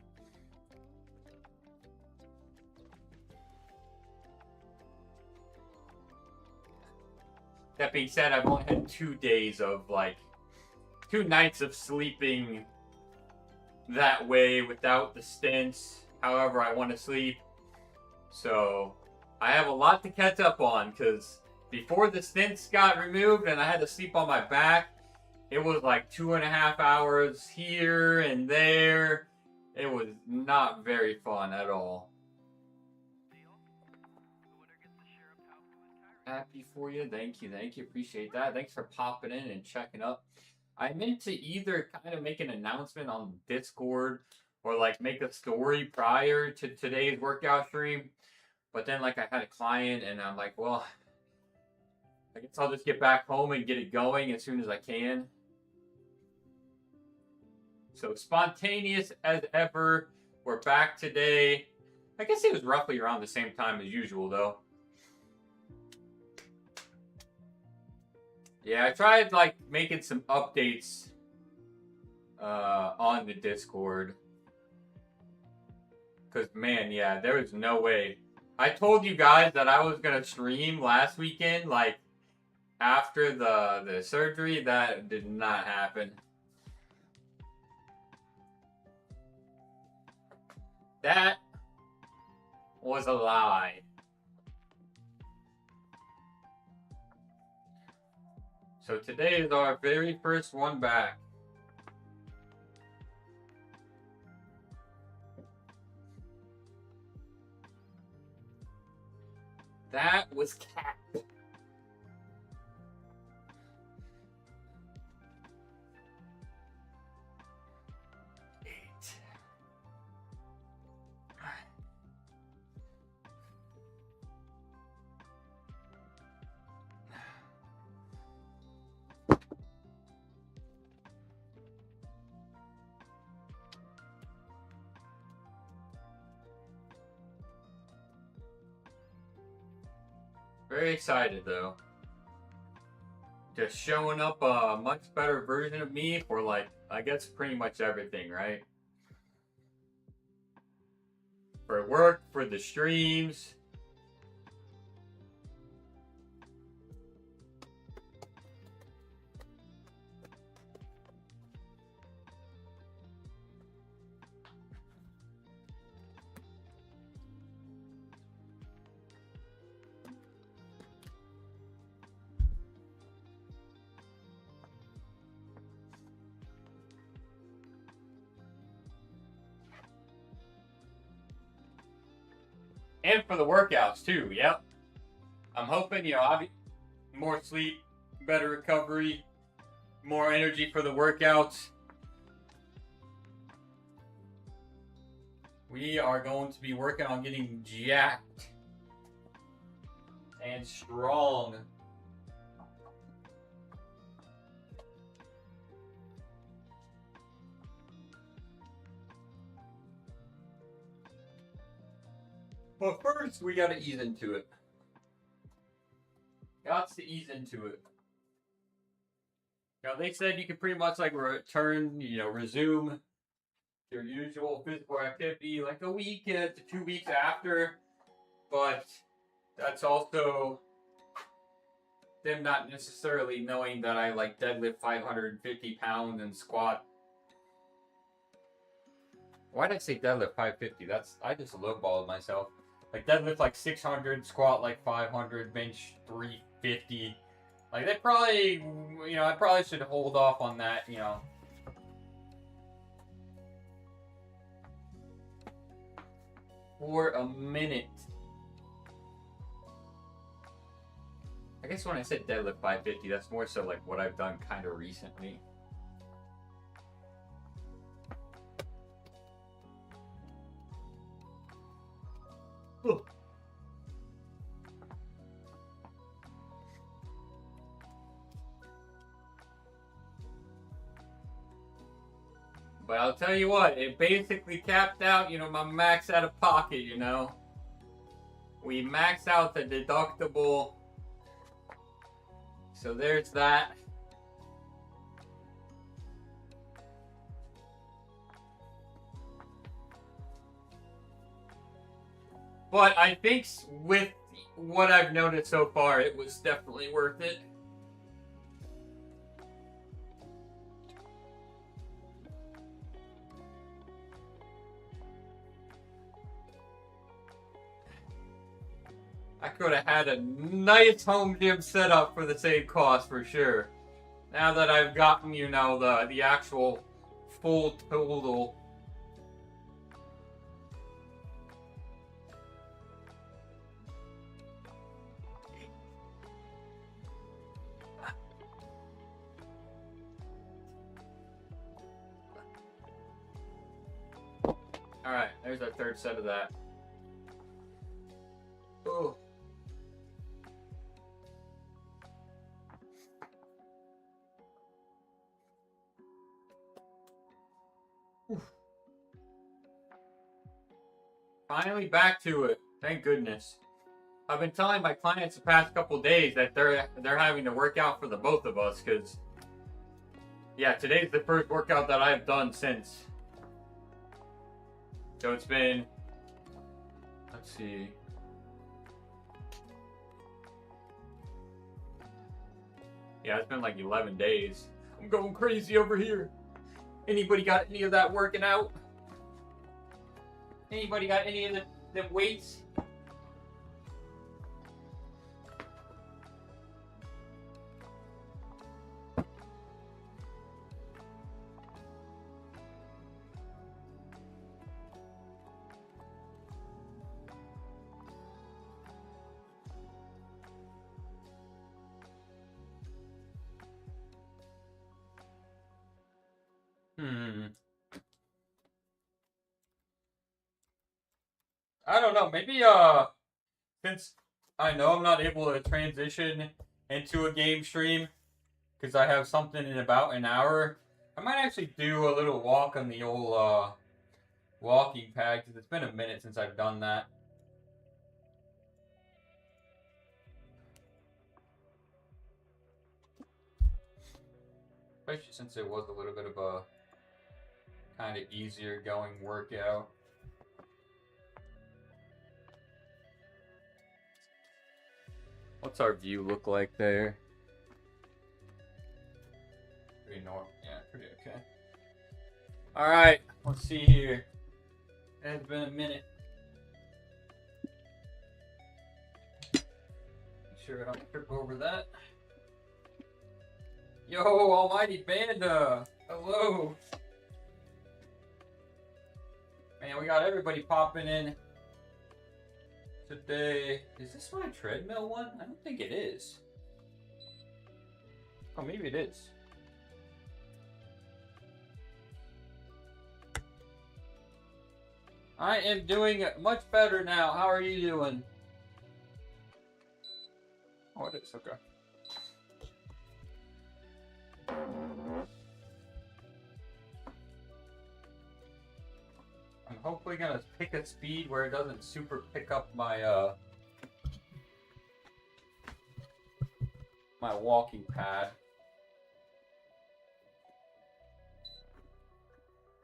That being said, I've only had 2 days of 2 nights of sleeping that way without the stents, however I want to sleep. So I have a lot to catch up on, because before the stents got removed and I had to sleep on my back, it was like 2.5 hours here and there. It was not very fun at all. Happy for you. Thank you. Appreciate that. Thanks for popping in and checking up. I meant to either kind of make an announcement on Discord or make a story prior to today's workout stream. But then I had a client and I'm like, well, I guess I'll just get back home and get it going as soon as I can. So spontaneous as ever. We're back today. I guess it was roughly around the same time as usual though. Yeah, I tried making some updates on the Discord. Cause man, yeah, there was no way. I told you guys that I was gonna stream last weekend, after the surgery. That did not happen. That was a lie. So today is our very first one back. That was cat. Very excited though. Just showing up a much better version of me for like, I guess pretty much everything, right? For work, for the streams. And for the workouts too, yep. I'm hoping, I'll be more sleep, better recovery, more energy for the workouts. We are going to be working on getting jacked and strong. But first, we gotta ease into it. Got to ease into it. They said you could pretty much like return, resume your usual physical activity like a week to 2 weeks after, but that's also them not necessarily knowing that I like deadlift 550 pounds and squat. Why did I say deadlift 550? I just lowballed myself. Like deadlift like 600, squat like 500, bench 350. Like they probably, I probably should hold off on that, for a minute. I guess when I said deadlift 550, that's more so like what I've done kind of recently. Ooh. But I'll tell you what, it basically capped out, my max out of pocket, We maxed out the deductible. So there's that. But I think with what I've noticed so far, it was definitely worth it. I could have had a nice home gym set up for the same cost for sure. Now that I've gotten, the actual full total. Alright, there's our third set of that. Oh. Finally back to it. Thank goodness. I've been telling my clients the past couple days that they're having to work out for the both of us because, yeah, today's the first workout that I've done since. So it's been, let's see. Yeah, it's been like 11 days. I'm going crazy over here. Anybody got any of that working out? Anybody got any of the weights? I don't know. Maybe since I know I'm not able to transition into a game stream because I have something in about an hour, I might actually do a little walk on the old walking pad because it's been a minute since I've done that. Especially since it was a little bit of a kind of easier going workout. What's our view look like there? Pretty normal. Yeah, pretty okay. Alright, let's see here. It's been a minute. Make sure I don't trip over that. Yo, Almighty Banda! Hello! Man, we got everybody popping in today. Is this my treadmill one? I don't think it is. Oh, maybe it is. I am doing much better now. How are you doing? Oh, it is. Okay. I'm hopefully gonna pick a speed where it doesn't super pick up my my walking pad.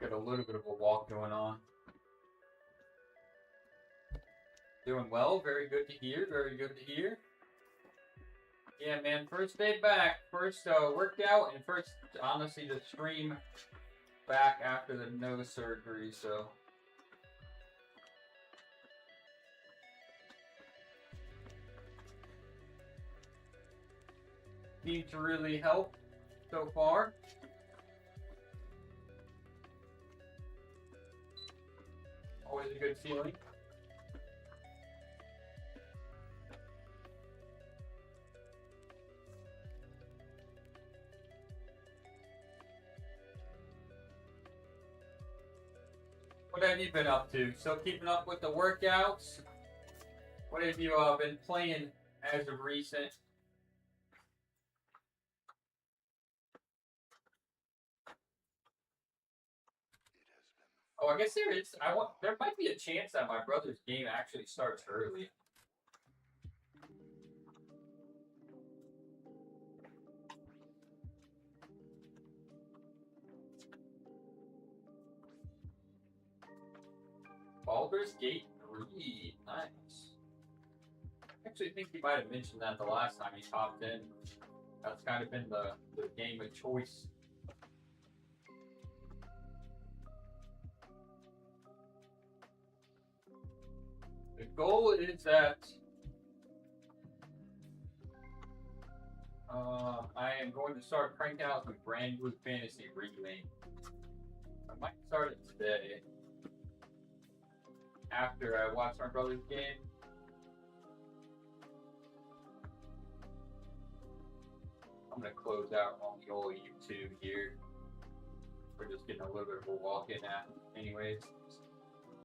Get a little bit of a walk going on. Doing well, very good to hear, very good to hear. Yeah, man, first day back, first workout, and first, honestly, the stream back after the nose surgery, so. Seemed to really help so far. Always a good feeling. What have you been up to? Still keeping up with the workouts? What have you been playing as of recent? Oh, I guess there is. There might be a chance that my brother's game actually starts early. Baldur's Gate 3. Nice. I actually think he might have mentioned that the last time he popped in. That's kind of been the game of choice. The goal is that I am going to start cranking out some Brand New Fantasy Remake. I might start it today after I watch my brother's game. I'm gonna close out on the old YouTube here. We're just getting a little bit of a walk in at anyways.